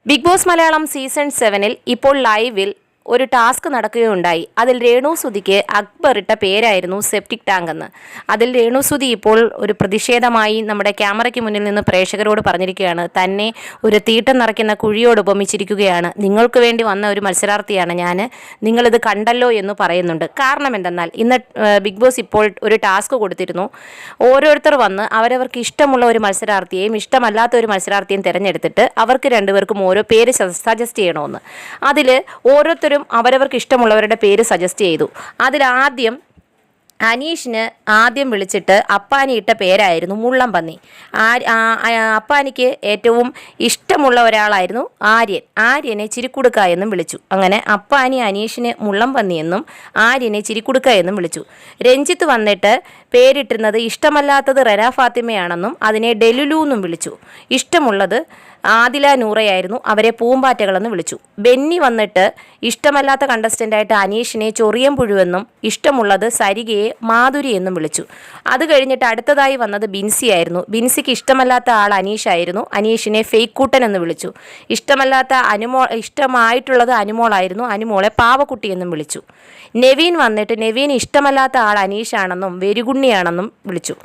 Big boss Malayalam season 7-ൽ ഇപ്പോൾ ലൈവിൽ ഒരു ടാസ്ക് നടക്കുകയുണ്ടായി. അതിൽ രേണുസുതിക്ക് അക്ബർ ഇട്ട പേരായിരുന്നു സെപ്റ്റിക് ടാങ്ക് എന്ന്. അതിൽ രേണുസുതി ഇപ്പോൾ ഒരു പ്രതിഷേധമായി നമ്മുടെ ക്യാമറയ്ക്ക് മുന്നിൽ നിന്ന് പ്രേക്ഷകരോട് പറഞ്ഞിരിക്കുകയാണ്. തന്നെ ഒരു തീട്ടം നിറയ്ക്കുന്ന കുഴിയോട് ഉപമിച്ചിരിക്കുകയാണ്. നിങ്ങൾക്ക് വേണ്ടി വന്ന ഒരു മത്സരാർത്ഥിയാണ് ഞാൻ, നിങ്ങളിത് കണ്ടല്ലോ എന്ന് പറയുന്നുണ്ട്. കാരണം എന്തെന്നാൽ ഇന്ന് ബിഗ് ബോസ് ഇപ്പോൾ ഒരു ടാസ്ക് കൊടുത്തിരുന്നു. ഓരോരുത്തർ വന്ന് അവരവർക്ക് ഇഷ്ടമുള്ള ഒരു മത്സരാർത്ഥിയെയും ഇഷ്ടമല്ലാത്ത ഒരു മത്സരാർത്ഥിയെയും തിരഞ്ഞെടുത്തിട്ട് അവർക്ക് രണ്ടുപേർക്കും ഓരോ പേര് സജസ്റ്റ് ചെയ്യണമെന്ന്. അതിൽ ഓരോരുത്തരും അവരവർക്ക് ഇഷ്ടമുള്ളവരുടെ പേര് സജസ്റ്റ് ചെയ്തു. അതിലാദ്യം അനീഷിന് ആദ്യം വിളിച്ചിട്ട് അപ്പാനി ഇട്ട പേരായിരുന്നു മുള്ളംപന്നി. അപ്പാനിക്ക് ഏറ്റവും ഇഷ്ടമുള്ള ഒരാളായിരുന്നു ആര്യനെ ചിരിക്കുടുക്ക എന്നും വിളിച്ചു. അങ്ങനെ അപ്പാനി അനീഷിന് മുള്ളംപന്നി എന്നും ആര്യനെ ചിരിക്കുടുക്ക എന്നും വിളിച്ചു. രഞ്ജിത്ത് വന്നിട്ട് പേരിട്ടിരുന്നത് ഇഷ്ടമല്ലാത്തത് റെന ഫാത്തിമയാണെന്നും അതിനെ ഡെലുലു എന്നും വിളിച്ചു. ഇഷ്ടമുള്ളത് ആദില നൂറയായിരുന്നു, അവരെ പൂമ്പാറ്റകളെന്ന് വിളിച്ചു. ബെന്നി വന്നിട്ട് ഇഷ്ടമല്ലാത്ത കണ്ടസ്റ്റൻ്റായിട്ട് അനീഷിനെ ചൊറിയമ്പുഴുവെന്നും ഇഷ്ടമുള്ളത് സരികയെ മാധുരി എന്നും വിളിച്ചു. അത് കഴിഞ്ഞിട്ട് അടുത്തതായി വന്നത് ബിൻസി ആയിരുന്നു. ബിൻസിക്ക് ഇഷ്ടമല്ലാത്ത ആൾ അനീഷായിരുന്നു, അനീഷിനെ ഫേക്കൂട്ടൻ എന്ന് വിളിച്ചു. ഇഷ്ടമായിട്ടുള്ളത് അനുമോളായിരുന്നു, അനുമോളെ പാവക്കുട്ടി എന്നും വിളിച്ചു. നെവീൻ വന്നിട്ട് നെവീൻ ഇഷ്ടമല്ലാത്ത ആൾ അനീഷാണെന്നും വെരുകുണ്ണിയാണെന്നും വിളിച്ചു.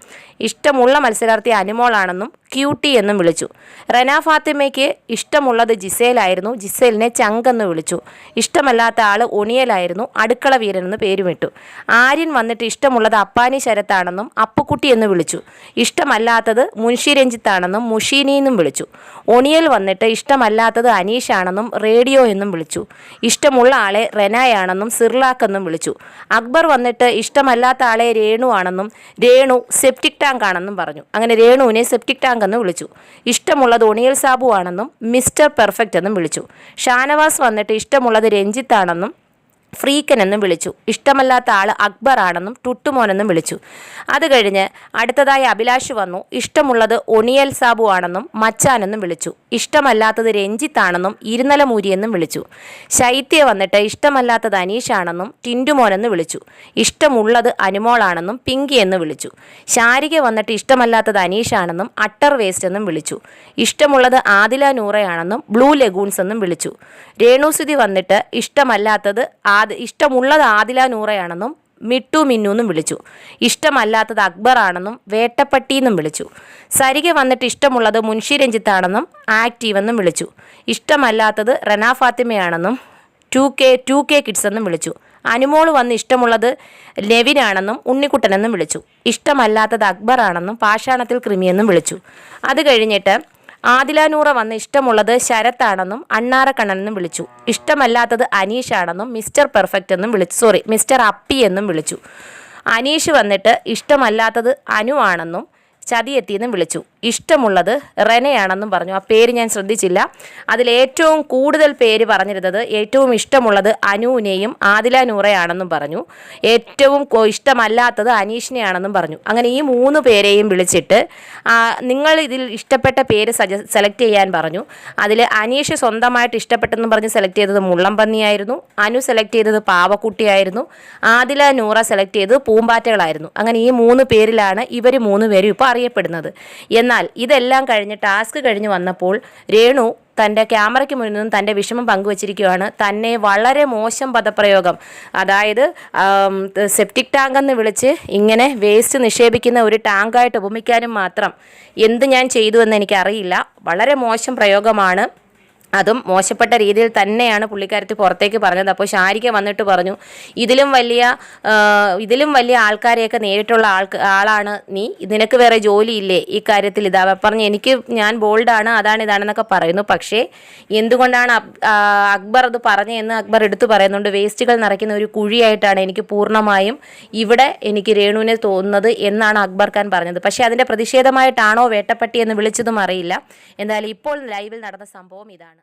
ഇഷ്ടമുള്ള മത്സരാർത്ഥി അനുമോളാണെന്നും ക്യൂട്ടി എന്നും വിളിച്ചു. റെന ഫാത്തിമയ്ക്ക് ഇഷ്ടമുള്ളത് ജിസേലായിരുന്നു, ജിസേലിനെ ചങ്കെന്ന് വിളിച്ചു. ഇഷ്ടമല്ലാത്ത ആൾ ഒണിയലായിരുന്നു, അടുക്കള വീരനെന്ന് പേരുമിട്ടു. ആര്യൻ വന്നിട്ട് ഇഷ്ടമുള്ളത് അപ്പാനി ശരത്താണെന്നും അപ്പുക്കുട്ടി എന്ന് വിളിച്ചു. ഇഷ്ടമല്ലാത്തത് മുൻഷി രഞ്ജിത്താണെന്നും മുഷീനി എന്നും വിളിച്ചു. ഒണിയൽ വന്നിട്ട് ഇഷ്ടമല്ലാത്തത് അനീഷാണെന്നും റേഡിയോ എന്നും വിളിച്ചു. ഇഷ്ടമുള്ള ആളെ റെനായാണെന്നും സിർലാക്ക് എന്നും വിളിച്ചു. അക്ബർ വന്നിട്ട് ഇഷ്ടമല്ലാത്ത ആളെ രേണു ആണെന്നും രേണു സെപ്റ്റിക് ടാങ്ക് ആണെന്നും പറഞ്ഞു. അങ്ങനെ രേണുവിനെ സെപ്റ്റിക് ടാങ്ക് എന്ന് വിളിച്ചു. ഇഷ്ടമുള്ളത് ഒണിയൽ സാബു ആണെന്നും മിസ്റ്റർ പെർഫെക്റ്റ് എന്നും വിളിച്ചു. ഷാനവാസ് വന്നിട്ട് ഇഷ്ടമുള്ളത് രഞ്ജിത്താണെന്നും ഫ്രീക്കൻ എന്നും വിളിച്ചു. ഇഷ്ടമല്ലാത്ത ആൾ അക്ബർ ആണെന്നും ടുട്ടുമോനെന്നും വിളിച്ചു. അത് കഴിഞ്ഞ് അടുത്തതായി അഭിലാഷ് വന്നു. ഇഷ്ടമുള്ളത് ഒണിയൽ സാബു ആണെന്നും മച്ചാനെന്നും വിളിച്ചു. ഇഷ്ടമല്ലാത്തത് രഞ്ജിത്താണെന്നും ഇരുന്നലമൂരി എന്നും വിളിച്ചു. ശൈത്യ വന്നിട്ട് ഇഷ്ടമല്ലാത്തത് അനീഷാണെന്നും ടിൻറ്റുമോനെന്ന് വിളിച്ചു. ഇഷ്ടമുള്ളത് അനുമോളാണെന്നും പിങ്കി എന്ന് വിളിച്ചു. ശാരിക വന്നിട്ട് ഇഷ്ടമല്ലാത്തത് അനീഷാണെന്നും അട്ടർ വേസ്റ്റ് എന്നും വിളിച്ചു. ഇഷ്ടമുള്ളത് ആദില നൂറയാണെന്നും ബ്ലൂ ലെഗൂൺസ് എന്നും വിളിച്ചു. രേണുസുതി വന്നിട്ട് ഇഷ്ടമുള്ളത് ആദില നൂറയാണെന്നും മിട്ടു മിന്നു എന്നും വിളിച്ചു. ഇഷ്ടമല്ലാത്തത് അക്ബർ ആണെന്നും വേട്ടപ്പട്ടി എന്നും വിളിച്ചു. സരിക വന്നിട്ട് ഇഷ്ടമുള്ളത് മുൻഷി രഞ്ജിത്താണെന്നും ആക്റ്റീവ് എന്നും വിളിച്ചു. ഇഷ്ടമല്ലാത്തത് റെന ഫാത്തിമയാണെന്നും 2K കിഡ്സ് എന്നും വിളിച്ചു. അനുമോള് വന്ന് ഇഷ്ടമുള്ളത് നെവിനാണെന്നും ഉണ്ണിക്കുട്ടനെന്നും വിളിച്ചു. ഇഷ്ടമല്ലാത്തത് അക്ബർ ആണെന്നും പാഷാണത്തിൽ കൃമിയെന്നും വിളിച്ചു. അത് കഴിഞ്ഞിട്ട് ആദില നൂറ വന്ന് ഇഷ്ടമുള്ളത് ശരത്താണെന്നും അണ്ണാറക്കണ്ണനെന്നും വിളിച്ചു. ഇഷ്ടമല്ലാത്തത് അനീഷാണെന്നും മിസ്റ്റർ പെർഫെക്റ്റ് എന്നും മിസ്റ്റർ അപ്പി എന്നും വിളിച്ചു. അനീഷ് വന്നിട്ട് ഇഷ്ടമല്ലാത്തത് അനു ആണെന്നും ചതിയെത്തിയെന്നും വിളിച്ചു. ഇഷ്ടമുള്ളത് റെനയാണെന്നും പറഞ്ഞു. ആ പേര് ഞാൻ ശ്രദ്ധിച്ചില്ല. അതിലേറ്റവും കൂടുതൽ പേര് പറഞ്ഞിരുന്നത് ഏറ്റവും ഇഷ്ടമുള്ളത് അനുവിനെയും ആദില നൂറയാണെന്നും പറഞ്ഞു. ഏറ്റവും ഇഷ്ടമല്ലാത്തത് അനീഷിനെയാണെന്നും പറഞ്ഞു. അങ്ങനെ ഈ 3 പേരെയും വിളിച്ചിട്ട് നിങ്ങൾ ഇതിൽ ഇഷ്ടപ്പെട്ട പേര് സെലക്ട് ചെയ്യാൻ പറഞ്ഞു. അതിൽ അനീഷ് സ്വന്തമായിട്ട് ഇഷ്ടപ്പെട്ടെന്ന് പറഞ്ഞ് സെലക്ട് ചെയ്തത് മുള്ളംപന്നിയായിരുന്നു, അനു സെലക്ട് ചെയ്തത് പാവക്കുട്ടിയായിരുന്നു, ആദില നൂറ സെലക്ട് ചെയ്തത് പൂമ്പാറ്റകളായിരുന്നു. അങ്ങനെ ഈ 3 പേരിലാണ് ഇവർ 3 പേരും ഇപ്പോൾ അറിയപ്പെടുന്നത്. എന്നാൽ ഇതെല്ലാം കഴിഞ്ഞ് ടാസ്ക് കഴിഞ്ഞ് വന്നപ്പോൾ രേണു തൻ്റെ ക്യാമറയ്ക്ക് മുന്നിൽ നിന്നും തൻ്റെ വിഷമം പങ്കുവച്ചിരിക്കുകയാണ്. തന്നെ വളരെ മോശം പദപ്രയോഗം, അതായത് സെപ്റ്റിക് ടാങ്ക് എന്ന് വിളിച്ച് ഇങ്ങനെ വേസ്റ്റ് നിക്ഷേപിക്കുന്ന ഒരു ടാങ്കായിട്ട് ഉപമിക്കാനും മാത്രം എന്ത് ഞാൻ ചെയ്തു എന്ന് എനിക്കറിയില്ല. വളരെ മോശം പ്രയോഗമാണ്. അതും മോശപ്പെട്ട രീതിയിൽ തന്നെയാണ് പുള്ളിക്കാരത്തി പുറത്തേക്ക് പറഞ്ഞത്. അപ്പോൾ ശാരിക വന്നിട്ട് പറഞ്ഞു, ഇതിലും വലിയ ആൾക്കാരെയൊക്കെ നേരിട്ടുള്ള ആളാണ് നീ, നിനക്ക് വേറെ ജോലിയില്ലേ ഈ കാര്യത്തിൽ? ഇതാ പറഞ്ഞ് ഞാൻ ബോൾഡാണ്, അതാണ് ഇതാണെന്നൊക്കെ പറയുന്നു. പക്ഷേ എന്തുകൊണ്ടാണ് അക്ബർ അത് പറഞ്ഞതെന്ന് അക്ബർ എടുത്തു പറയുന്നുണ്ട്. വേസ്റ്റുകൾ നിറയ്ക്കുന്ന ഒരു കുഴിയായിട്ടാണ് എനിക്ക് പൂർണ്ണമായും ഇവിടെ എനിക്ക് രേണുവിനെ തോന്നുന്നത് എന്നാണ് അക്ബർ ഖാൻ പറഞ്ഞത്. പക്ഷേ അതിൻ്റെ പ്രതിഷേധമായിട്ടാണോ വേട്ടപ്പട്ടി എന്ന് വിളിച്ചതും അറിയില്ല. എന്തായാലും ഇപ്പോൾ ലൈവിൽ നടന്ന സംഭവം ഇതാണ്.